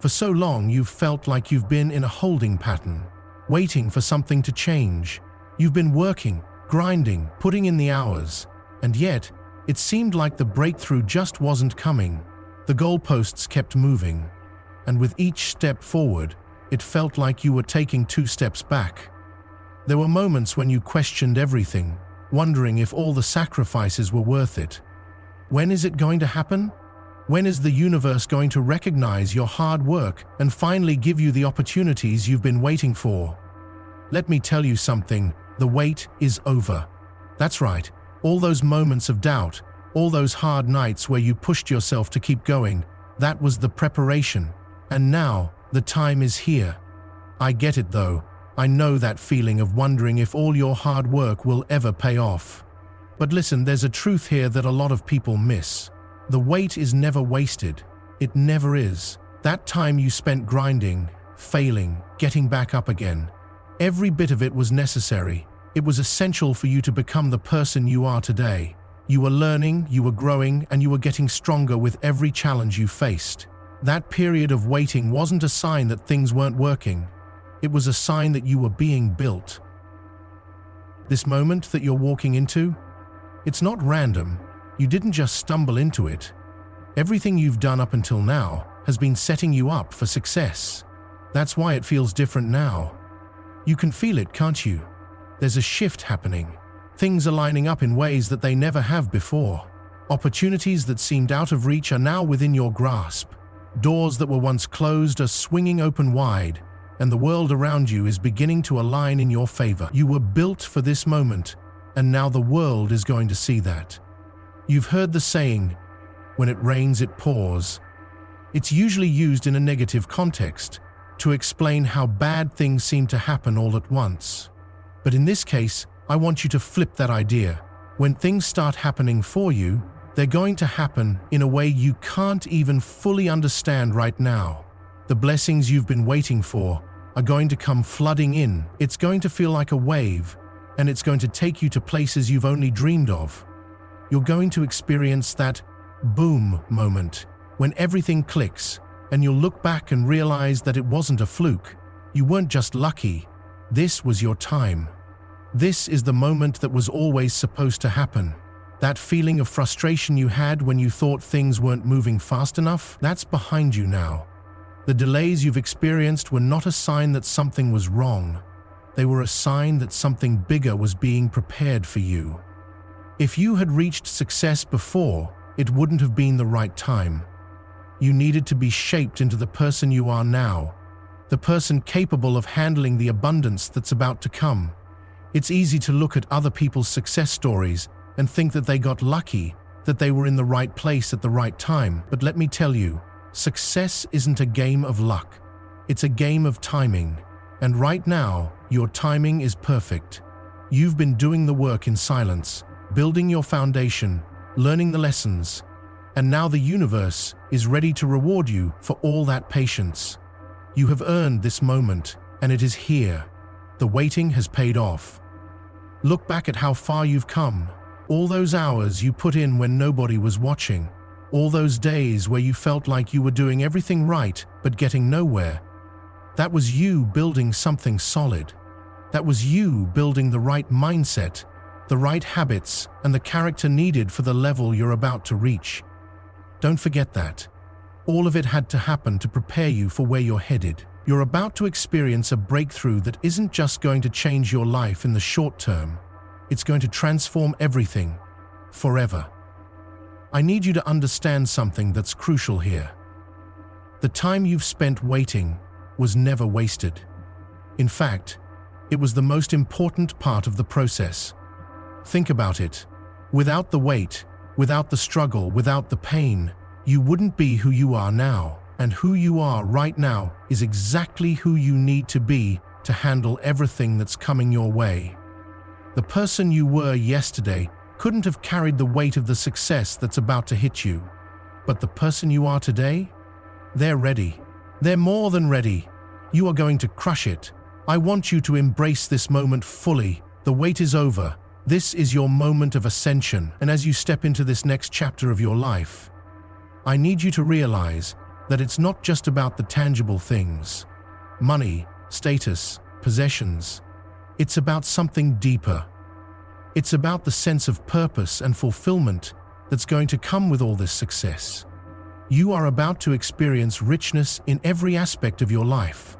For so long, you've felt like you've been in a holding pattern, waiting for something to change. You've been working, grinding, putting in the hours, and yet, it seemed like the breakthrough just wasn't coming. The goalposts kept moving, and with each step forward, it felt like you were taking 2 steps back. There were moments when you questioned everything, wondering if all the sacrifices were worth it. When is it going to happen? When is the universe going to recognize your hard work and finally give you the opportunities you've been waiting for? Let me tell you something, the wait is over. That's right, all those moments of doubt, all those hard nights where you pushed yourself to keep going, that was the preparation. And now, the time is here. I get it though. I know that feeling of wondering if all your hard work will ever pay off. But listen, there's a truth here that a lot of people miss. The wait is never wasted. It never is. That time you spent grinding, failing, getting back up again, every bit of it was necessary. It was essential for you to become the person you are today. You were learning, you were growing, and you were getting stronger with every challenge you faced. That period of waiting wasn't a sign that things weren't working. It was a sign that you were being built. This moment that you're walking into, it's not random. You didn't just stumble into it. Everything you've done up until now has been setting you up for success. That's why it feels different now. You can feel it, can't you? There's a shift happening. Things are lining up in ways that they never have before. Opportunities that seemed out of reach are now within your grasp. Doors that were once closed are swinging open wide, and the world around you is beginning to align in your favor. You were built for this moment, and now the world is going to see that. You've heard the saying, when it rains, it pours. It's usually used in a negative context, to explain how bad things seem to happen all at once. But in this case, I want you to flip that idea. When things start happening for you, they're going to happen in a way you can't even fully understand right now. The blessings you've been waiting for are going to come flooding in. It's going to feel like a wave, and it's going to take you to places you've only dreamed of. You're going to experience that boom moment when everything clicks, and you'll look back and realize that it wasn't a fluke. You weren't just lucky. This was your time. This is the moment that was always supposed to happen. That feeling of frustration you had when you thought things weren't moving fast enough, that's behind you now. The delays you've experienced were not a sign that something was wrong. They were a sign that something bigger was being prepared for you. If you had reached success before, it wouldn't have been the right time. You needed to be shaped into the person you are now, the person capable of handling the abundance that's about to come. It's easy to look at other people's success stories and think that they got lucky, that they were in the right place at the right time. But let me tell you, success isn't a game of luck. It's a game of timing. And right now, your timing is perfect. You've been doing the work in silence, building your foundation, learning the lessons, and now the universe is ready to reward you for all that patience. You have earned this moment, and it is here. The waiting has paid off. Look back at how far you've come. All those hours you put in when nobody was watching. All those days where you felt like you were doing everything right but getting nowhere. That was you building something solid. That was you building the right mindset, the right habits, and the character needed for the level you're about to reach. Don't forget that. All of it had to happen to prepare you for where you're headed. You're about to experience a breakthrough that isn't just going to change your life in the short term. It's going to transform everything, forever. I need you to understand something that's crucial here. The time you've spent waiting was never wasted. In fact, it was the most important part of the process. Think about it. Without the wait, without the struggle, without the pain, you wouldn't be who you are now. And who you are right now is exactly who you need to be to handle everything that's coming your way. The person you were yesterday couldn't have carried the weight of the success that's about to hit you. But the person you are today? They're ready. They're more than ready. You are going to crush it. I want you to embrace this moment fully. The wait is over. This is your moment of ascension, and as you step into this next chapter of your life, I need you to realize that it's not just about the tangible things, money, status, possessions. It's about something deeper. It's about the sense of purpose and fulfillment that's going to come with all this success. You are about to experience richness in every aspect of your life.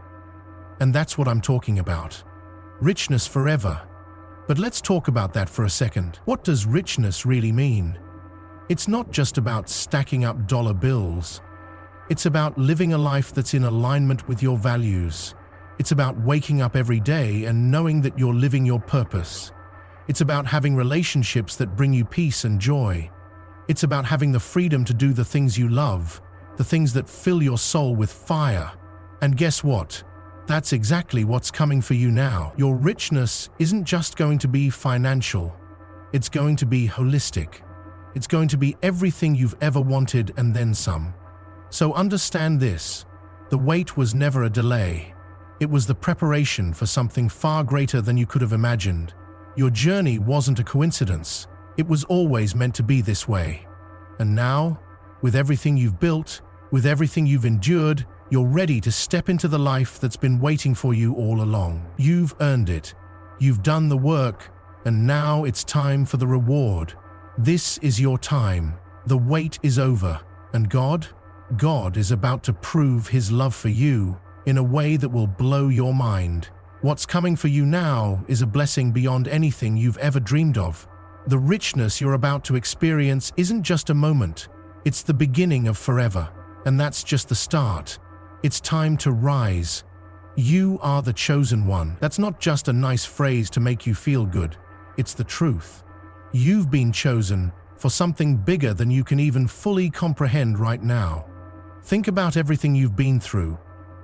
And that's what I'm talking about. Richness forever. But let's talk about that for a second. What does richness really mean? It's not just about stacking up dollar bills. It's about living a life that's in alignment with your values. It's about waking up every day and knowing that you're living your purpose. It's about having relationships that bring you peace and joy. It's about having the freedom to do the things you love, the things that fill your soul with fire. And guess what? That's exactly what's coming for you now. Your richness isn't just going to be financial. It's going to be holistic. It's going to be everything you've ever wanted and then some. So understand this. The wait was never a delay. It was the preparation for something far greater than you could have imagined. Your journey wasn't a coincidence. It was always meant to be this way. And now, with everything you've built, with everything you've endured, you're ready to step into the life that's been waiting for you all along. You've earned it. You've done the work, and now it's time for the reward. This is your time. The wait is over, and God is about to prove His love for you in a way that will blow your mind. What's coming for you now is a blessing beyond anything you've ever dreamed of. The richness you're about to experience isn't just a moment, it's the beginning of forever, and that's just the start. It's time to rise. You are the chosen one. That's not just a nice phrase to make you feel good, it's the truth. You've been chosen for something bigger than you can even fully comprehend right now. Think about everything you've been through,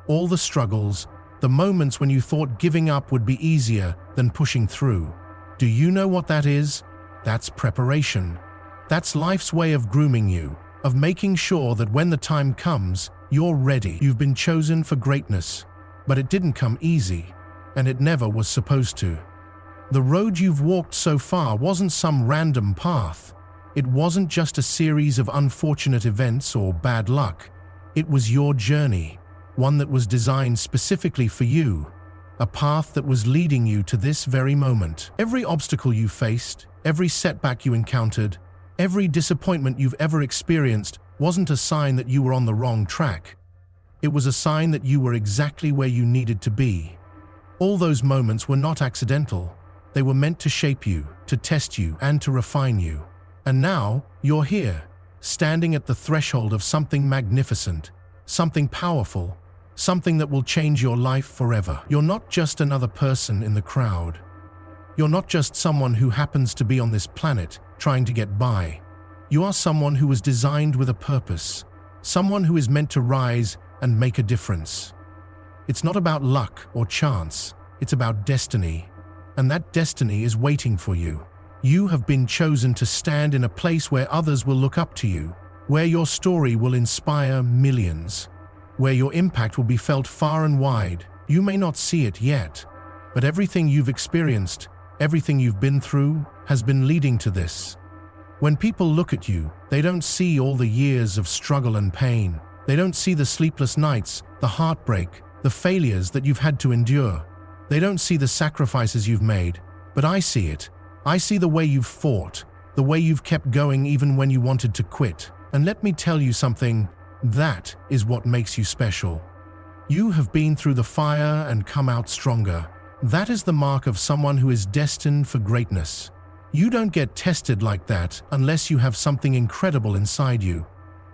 all the struggles, the moments when you thought giving up would be easier than pushing through. Do you know what that is? That's preparation. That's life's way of grooming you, of making sure that when the time comes, you're ready. You've been chosen for greatness, but it didn't come easy, and it never was supposed to. The road you've walked so far wasn't some random path. It wasn't just a series of unfortunate events or bad luck. It was your journey, one that was designed specifically for you, a path that was leading you to this very moment. Every obstacle you faced, every setback you encountered, every disappointment you've ever experienced wasn't a sign that you were on the wrong track. It was a sign that you were exactly where you needed to be. All those moments were not accidental. They were meant to shape you, to test you, and to refine you. And now, you're here, standing at the threshold of something magnificent, something powerful, something that will change your life forever. You're not just another person in the crowd. You're not just someone who happens to be on this planet trying to get by. You are someone who was designed with a purpose, someone who is meant to rise and make a difference. It's not about luck or chance, it's about destiny, and that destiny is waiting for you. You have been chosen to stand in a place where others will look up to you, where your story will inspire millions, where your impact will be felt far and wide. You may not see it yet, but everything you've experienced, everything you've been through, has been leading to this. When people look at you, they don't see all the years of struggle and pain. They don't see the sleepless nights, the heartbreak, the failures that you've had to endure. They don't see the sacrifices you've made, but I see it. I see the way you've fought, the way you've kept going even when you wanted to quit. And let me tell you something, that is what makes you special. You have been through the fire and come out stronger. That is the mark of someone who is destined for greatness. You don't get tested like that unless you have something incredible inside you.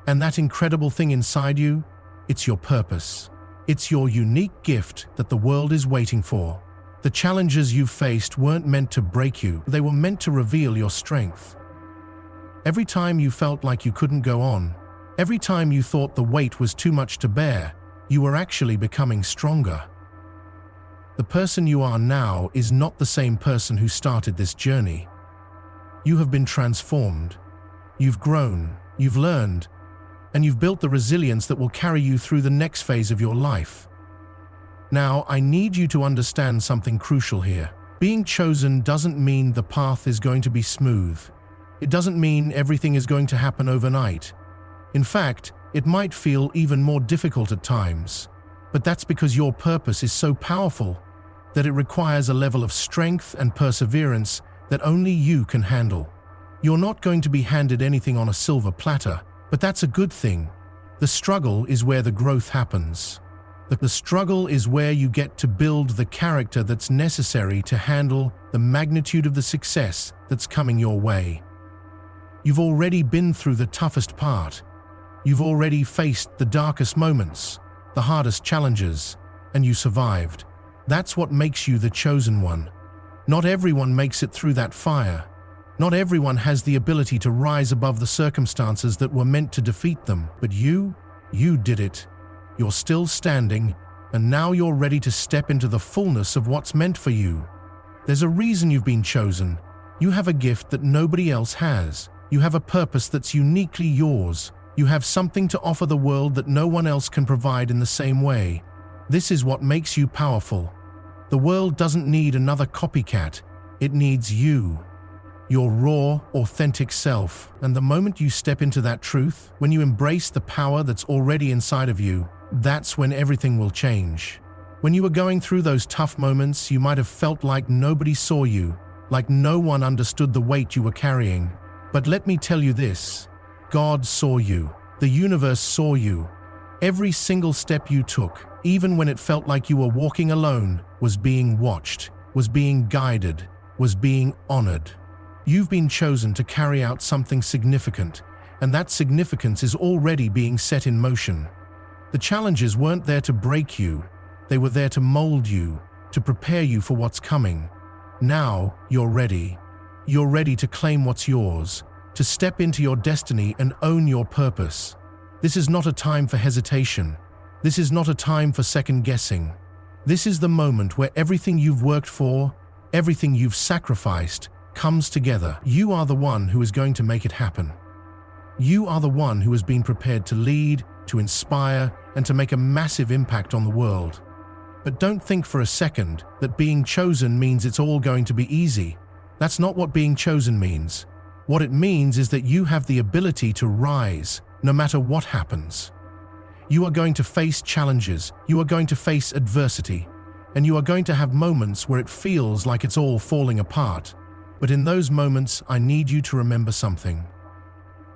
And that incredible thing inside you, it's your purpose. It's your unique gift that the world is waiting for. The challenges you've faced weren't meant to break you, they were meant to reveal your strength. Every time you felt like you couldn't go on, every time you thought the weight was too much to bear, you were actually becoming stronger. The person you are now is not the same person who started this journey. You have been transformed. You've grown, you've learned, and you've built the resilience that will carry you through the next phase of your life. Now, I need you to understand something crucial here. Being chosen doesn't mean the path is going to be smooth. It doesn't mean everything is going to happen overnight. In fact, It might feel even more difficult at times, but that's because your purpose is so powerful that it requires a level of strength and perseverance that only you can handle. You're not going to be handed anything on a silver platter, but that's a good thing. The struggle is where the growth happens. The struggle is where you get to build the character that's necessary to handle the magnitude of the success that's coming your way. You've already been through the toughest part. You've already faced the darkest moments, the hardest challenges, and you survived. That's what makes you the chosen one. Not everyone makes it through that fire. Not everyone has the ability to rise above the circumstances that were meant to defeat them, but you did it. You're still standing, and now you're ready to step into the fullness of what's meant for you. There's a reason you've been chosen. You have a gift that nobody else has. You have a purpose that's uniquely yours. You have something to offer the world that no one else can provide in the same way. This is what makes you powerful. The world doesn't need another copycat. It needs you. Your raw, authentic self. And the moment you step into that truth, when you embrace the power that's already inside of you, that's when everything will change. When you were going through those tough moments, you might have felt like nobody saw you, like no one understood the weight you were carrying. But let me tell you this, God saw you. The universe saw you. Every single step you took, even when it felt like you were walking alone, was being watched, was being guided, was being honored. You've been chosen to carry out something significant, and that significance is already being set in motion. The challenges weren't there to break you. They were there to mold you, to prepare you for what's coming. Now you're ready. You're ready to claim what's yours, to step into your destiny and own your purpose. This is not a time for hesitation. This is not a time for second guessing. This is the moment where everything you've worked for, everything you've sacrificed, comes together. You are the one who is going to make it happen. You are the one who has been prepared to lead, to inspire, and to make a massive impact on the world. But don't think for a second that being chosen means it's all going to be easy. That's not what being chosen means. What it means is that you have the ability to rise, no matter what happens. You are going to face challenges, you are going to face adversity, and you are going to have moments where it feels like it's all falling apart. But in those moments, I need you to remember something.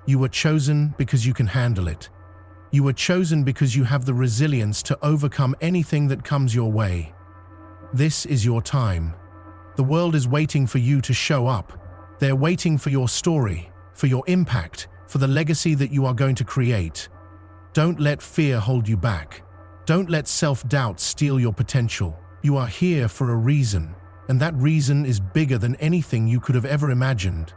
You were chosen because you can handle it. You were chosen because you have the resilience to overcome anything that comes your way. This is your time. The world is waiting for you to show up. They're waiting for your story, for your impact, for the legacy that you are going to create. Don't let fear hold you back. Don't let self-doubt steal your potential. You are here for a reason, and that reason is bigger than anything you could have ever imagined.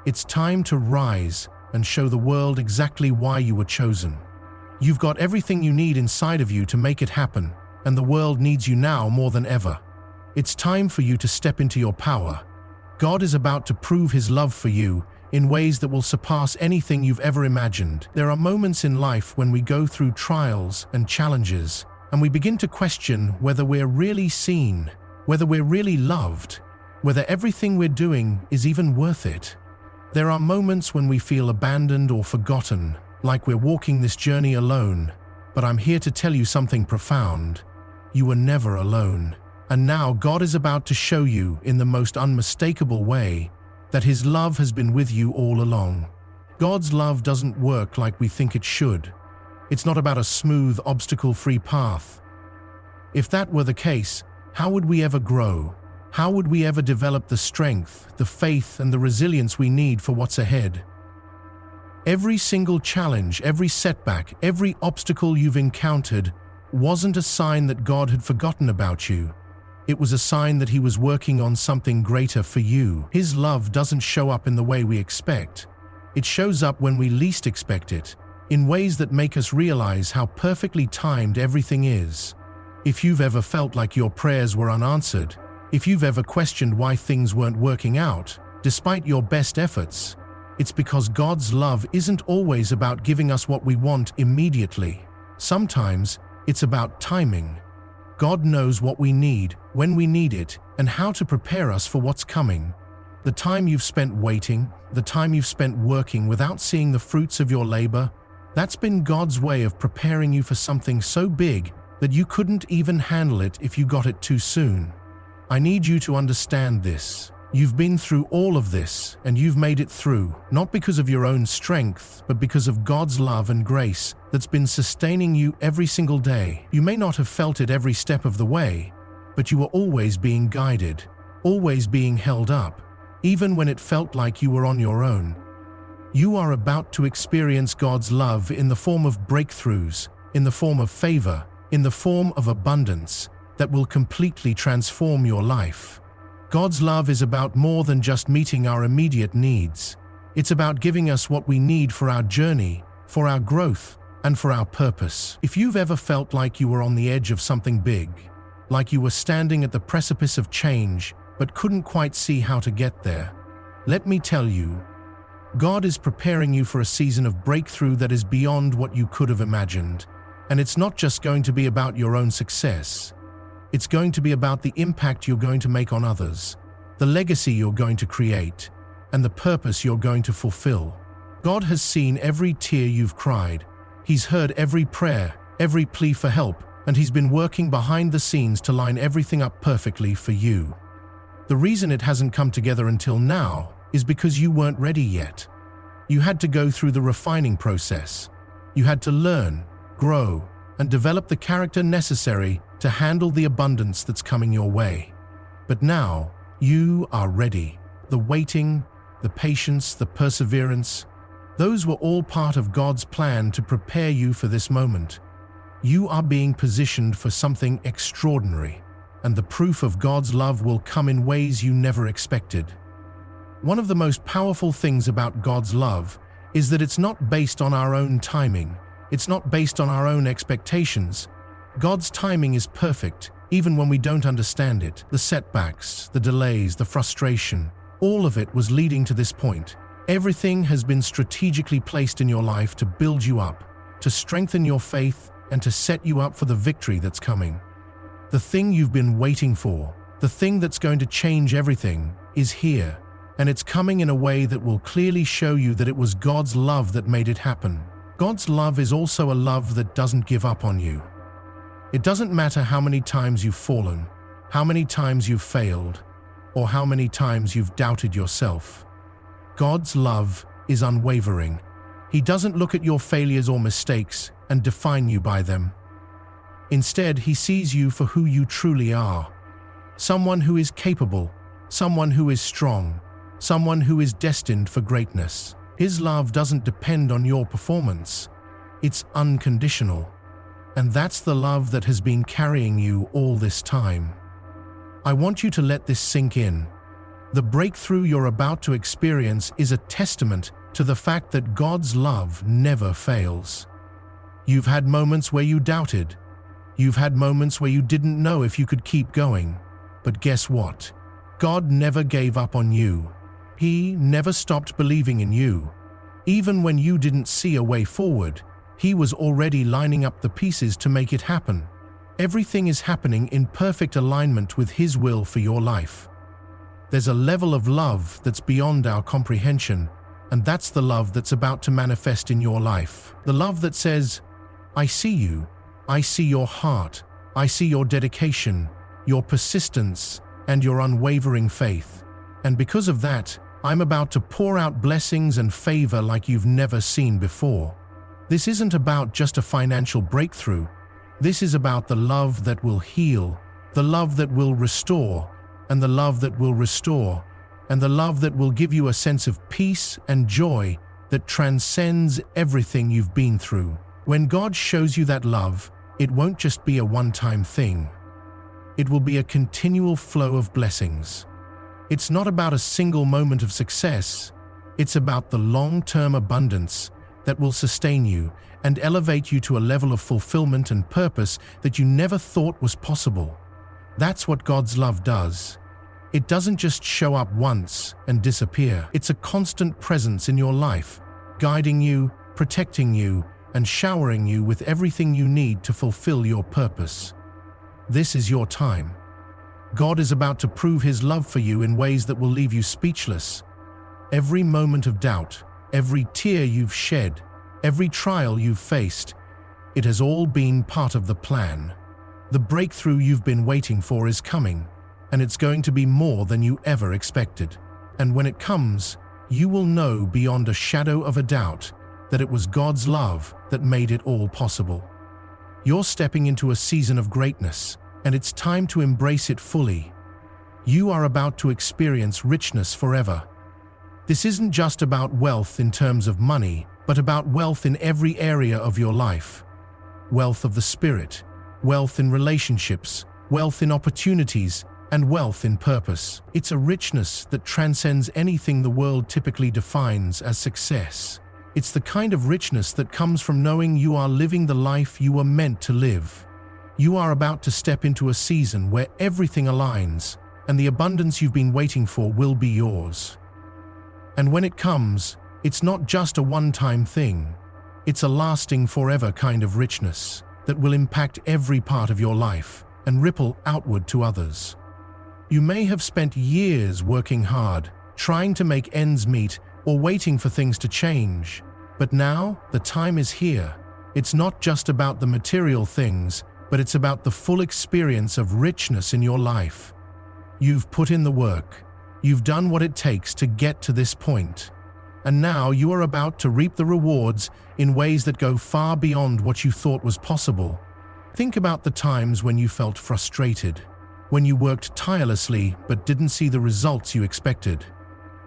It's time to rise and show the world exactly why you were chosen. You've got everything you need inside of you to make it happen, and the world needs you now more than ever. It's time for you to step into your power. God is about to prove His love for you in ways that will surpass anything you've ever imagined. There are moments in life when we go through trials and challenges, and we begin to question whether we're really seen, whether we're really loved, whether everything we're doing is even worth it. There are moments when we feel abandoned or forgotten, like we're walking this journey alone. But I'm here to tell you something profound. You were never alone. And now God is about to show you in the most unmistakable way that His love has been with you all along. God's love doesn't work like we think it should. It's not about a smooth, obstacle-free path. If that were the case, how would we ever grow? How would we ever develop the strength, the faith, and the resilience we need for what's ahead? Every single challenge, every setback, every obstacle you've encountered wasn't a sign that God had forgotten about you. It was a sign that He was working on something greater for you. His love doesn't show up in the way we expect. It shows up when we least expect it, in ways that make us realize how perfectly timed everything is. If you've ever felt like your prayers were unanswered, if you've ever questioned why things weren't working out, despite your best efforts, it's because God's love isn't always about giving us what we want immediately. Sometimes it's about timing. God knows what we need, when we need it, and how to prepare us for what's coming. The time you've spent waiting, the time you've spent working without seeing the fruits of your labor, That's been God's way of preparing you for something so big that you couldn't even handle it if you got it too soon. I need you to understand this. You've been through all of this, and you've made it through, not because of your own strength, but because of God's love and grace that's been sustaining you every single day. You may not have felt it every step of the way, but you were always being guided, always being held up, even when it felt like you were on your own. You are about to experience God's love in the form of breakthroughs, in the form of favor, in the form of abundance that will completely transform your life. God's love is about more than just meeting our immediate needs. It's about giving us what we need for our journey, for our growth, and for our purpose. If you've ever felt like you were on the edge of something big, like you were standing at the precipice of change but couldn't quite see how to get there, let me tell you, God is preparing you for a season of breakthrough that is beyond what you could have imagined. And it's not just going to be about your own success. It's going to be about the impact you're going to make on others, the legacy you're going to create, and the purpose you're going to fulfill. God has seen every tear you've cried. He's heard every prayer, every plea for help, and He's been working behind the scenes to line everything up perfectly for you. The reason it hasn't come together until now is because you weren't ready yet. You had to go through the refining process. You had to learn, grow, and develop the character necessary to handle the abundance that's coming your way. But now, you are ready. The waiting, the patience, the perseverance, those were all part of God's plan to prepare you for this moment. You are being positioned for something extraordinary, and the proof of God's love will come in ways you never expected. One of the most powerful things about God's love is that it's not based on our own timing. It's not based on our own expectations. God's timing is perfect, even when we don't understand it. The setbacks, the delays, the frustration, all of it was leading to this point. Everything has been strategically placed in your life to build you up, to strengthen your faith, and to set you up for the victory that's coming. The thing you've been waiting for, the thing that's going to change everything, is here. And it's coming in a way that will clearly show you that it was God's love that made it happen. God's love is also a love that doesn't give up on you. It doesn't matter how many times you've fallen, how many times you've failed, or how many times you've doubted yourself. God's love is unwavering. He doesn't look at your failures or mistakes and define you by them. Instead, He sees you for who you truly are. Someone who is capable, someone who is strong, someone who is destined for greatness. His love doesn't depend on your performance. It's unconditional. And that's the love that has been carrying you all this time. I want you to let this sink in. The breakthrough you're about to experience is a testament to the fact that God's love never fails. You've had moments where you doubted. You've had moments where you didn't know if you could keep going. But guess what? God never gave up on you. He never stopped believing in you. Even when you didn't see a way forward, He was already lining up the pieces to make it happen. Everything is happening in perfect alignment with His will for your life. There's a level of love that's beyond our comprehension, and that's the love that's about to manifest in your life. The love that says, I see you, I see your heart, I see your dedication, your persistence, and your unwavering faith. And because of that, I'm about to pour out blessings and favor like you've never seen before. This isn't about just a financial breakthrough. This is about the love that will heal, the love that will restore, and the love that will restore, and the love that will give you a sense of peace and joy that transcends everything you've been through. When God shows you that love, it won't just be a one-time thing. It will be a continual flow of blessings. It's not about a single moment of success. It's about the long-term abundance that will sustain you and elevate you to a level of fulfillment and purpose that you never thought was possible. That's what God's love does. It doesn't just show up once and disappear. It's a constant presence in your life, guiding you, protecting you, and showering you with everything you need to fulfill your purpose. This is your time. God is about to prove His love for you in ways that will leave you speechless. Every moment of doubt, every tear you've shed, every trial you've faced, it has all been part of the plan. The breakthrough you've been waiting for is coming, and it's going to be more than you ever expected. And when it comes, you will know beyond a shadow of a doubt that it was God's love that made it all possible. You're stepping into a season of greatness, and it's time to embrace it fully. You are about to experience richness forever. This isn't just about wealth in terms of money, but about wealth in every area of your life. Wealth of the spirit, wealth in relationships, wealth in opportunities, and wealth in purpose. It's a richness that transcends anything the world typically defines as success. It's the kind of richness that comes from knowing you are living the life you were meant to live. You are about to step into a season where everything aligns, and the abundance you've been waiting for will be yours. And when it comes, it's not just a one-time thing. It's a lasting, forever kind of richness that will impact every part of your life and ripple outward to others. You may have spent years working hard, trying to make ends meet or waiting for things to change. But now, the time is here. It's not just about the material things, but it's about the full experience of richness in your life. You've put in the work. You've done what it takes to get to this point. And now you are about to reap the rewards in ways that go far beyond what you thought was possible. Think about the times when you felt frustrated, when you worked tirelessly but didn't see the results you expected.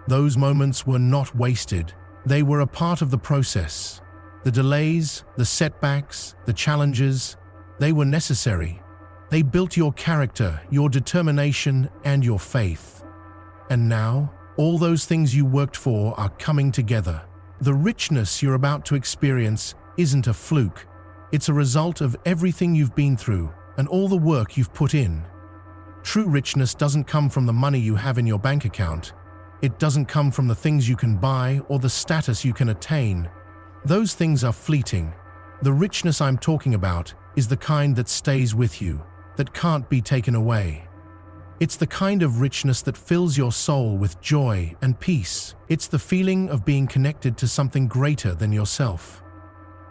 Those moments were not wasted. They were a part of the process. The delays, the setbacks, the challenges, they were necessary. They built your character, your determination, and your faith. And now, all those things you worked for are coming together. The richness you're about to experience isn't a fluke. It's a result of everything you've been through and all the work you've put in. True richness doesn't come from the money you have in your bank account. It doesn't come from the things you can buy or the status you can attain. Those things are fleeting. The richness I'm talking about is the kind that stays with you, that can't be taken away. It's the kind of richness that fills your soul with joy and peace. It's the feeling of being connected to something greater than yourself.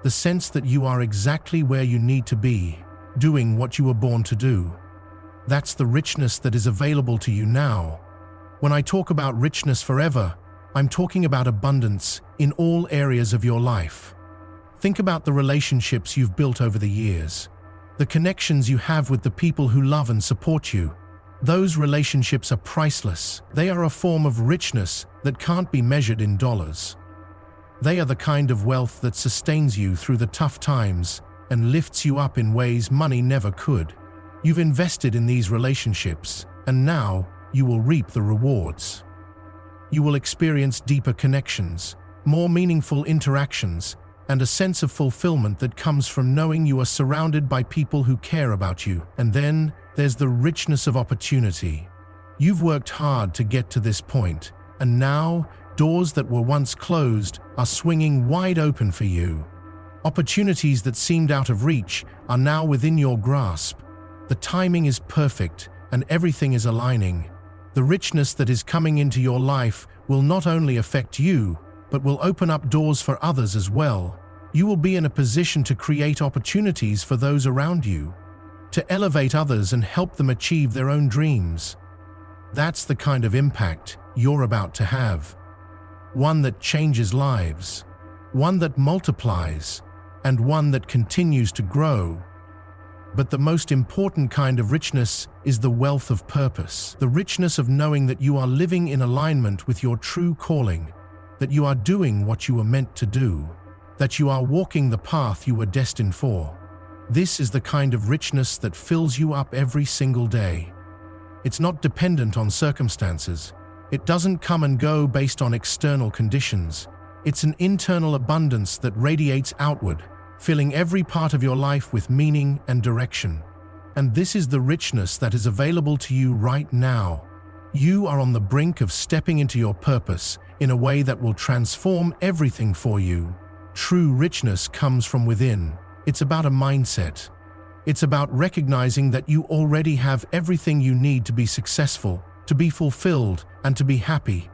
The sense that you are exactly where you need to be, doing what you were born to do. That's the richness that is available to you now. When I talk about richness forever, I'm talking about abundance in all areas of your life. Think about the relationships you've built over the years, the connections you have with the people who love and support you. Those relationships are priceless. They are a form of richness that can't be measured in dollars. They are the kind of wealth that sustains you through the tough times and lifts you up in ways money never could. You've invested in these relationships, and now you will reap the rewards. You will experience deeper connections, more meaningful interactions, and a sense of fulfillment that comes from knowing you are surrounded by people who care about you. And then there's the richness of opportunity. You've worked hard to get to this point, and now doors that were once closed are swinging wide open for you. Opportunities that seemed out of reach are now within your grasp. The timing is perfect, and everything is aligning. The richness that is coming into your life will not only affect you, but will open up doors for others as well. You will be in a position to create opportunities for those around you, to elevate others and help them achieve their own dreams. That's the kind of impact you're about to have. One that changes lives, one that multiplies, and one that continues to grow. But the most important kind of richness is the wealth of purpose, the richness of knowing that you are living in alignment with your true calling, that you are doing what you were meant to do, that you are walking the path you were destined for. This is the kind of richness that fills you up every single day. It's not dependent on circumstances. It doesn't come and go based on external conditions. It's an internal abundance that radiates outward, filling every part of your life with meaning and direction. And this is the richness that is available to you right now. You are on the brink of stepping into your purpose in a way that will transform everything for you. True richness comes from within. It's about a mindset. It's about recognizing that you already have everything you need to be successful, to be fulfilled, and to be happy.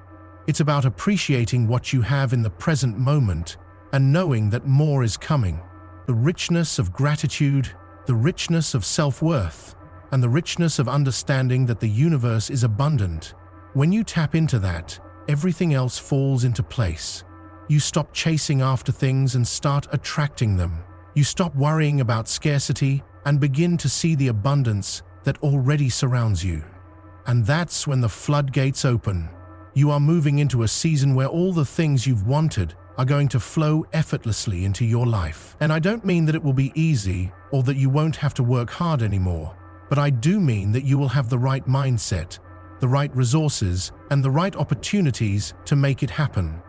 It's about appreciating what you have in the present moment and knowing that more is coming. The richness of gratitude, the richness of self-worth, and the richness of understanding that the universe is abundant. When you tap into that, everything else falls into place. You stop chasing after things and start attracting them. You stop worrying about scarcity and begin to see the abundance that already surrounds you. And that's when the floodgates open. You are moving into a season where all the things you've wanted are going to flow effortlessly into your life. And I don't mean that it will be easy or that you won't have to work hard anymore, but I do mean that you will have the right mindset, the right resources, and the right opportunities to make it happen.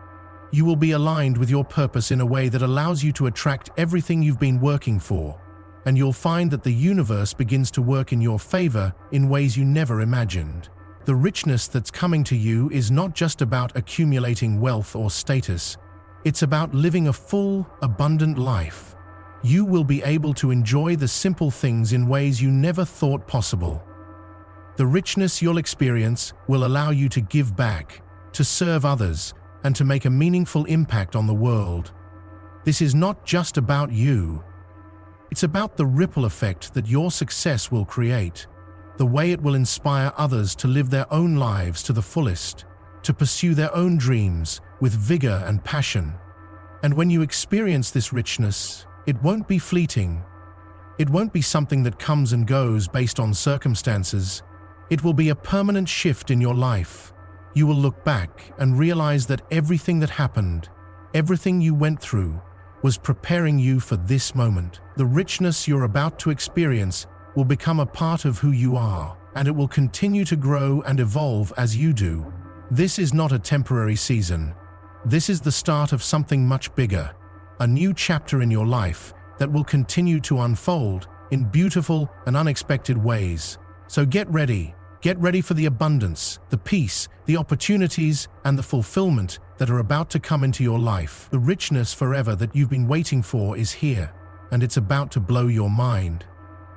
You will be aligned with your purpose in a way that allows you to attract everything you've been working for, and you'll find that the universe begins to work in your favor in ways you never imagined. The richness that's coming to you is not just about accumulating wealth or status, it's about living a full, abundant life. You will be able to enjoy the simple things in ways you never thought possible. The richness you'll experience will allow you to give back, to serve others, and to make a meaningful impact on the world. This is not just about you. It's about the ripple effect that your success will create, the way it will inspire others to live their own lives to the fullest, to pursue their own dreams with vigor and passion. And when you experience this richness, it won't be fleeting. It won't be something that comes and goes based on circumstances. It will be a permanent shift in your life. You will look back and realize that everything that happened, everything you went through, was preparing you for this moment. The richness you're about to experience will become a part of who you are, and it will continue to grow and evolve as you do. This is not a temporary season. This is the start of something much bigger, a new chapter in your life that will continue to unfold in beautiful and unexpected ways. So get ready. Get ready for the abundance, the peace, the opportunities, and the fulfillment that are about to come into your life. The richness forever that you've been waiting for is here, and it's about to blow your mind.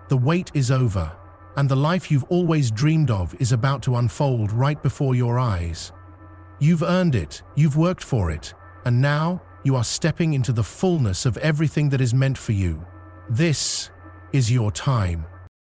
The wait is over, and the life you've always dreamed of is about to unfold right before your eyes. You've earned it, you've worked for it, and now you are stepping into the fullness of everything that is meant for you. This is your time.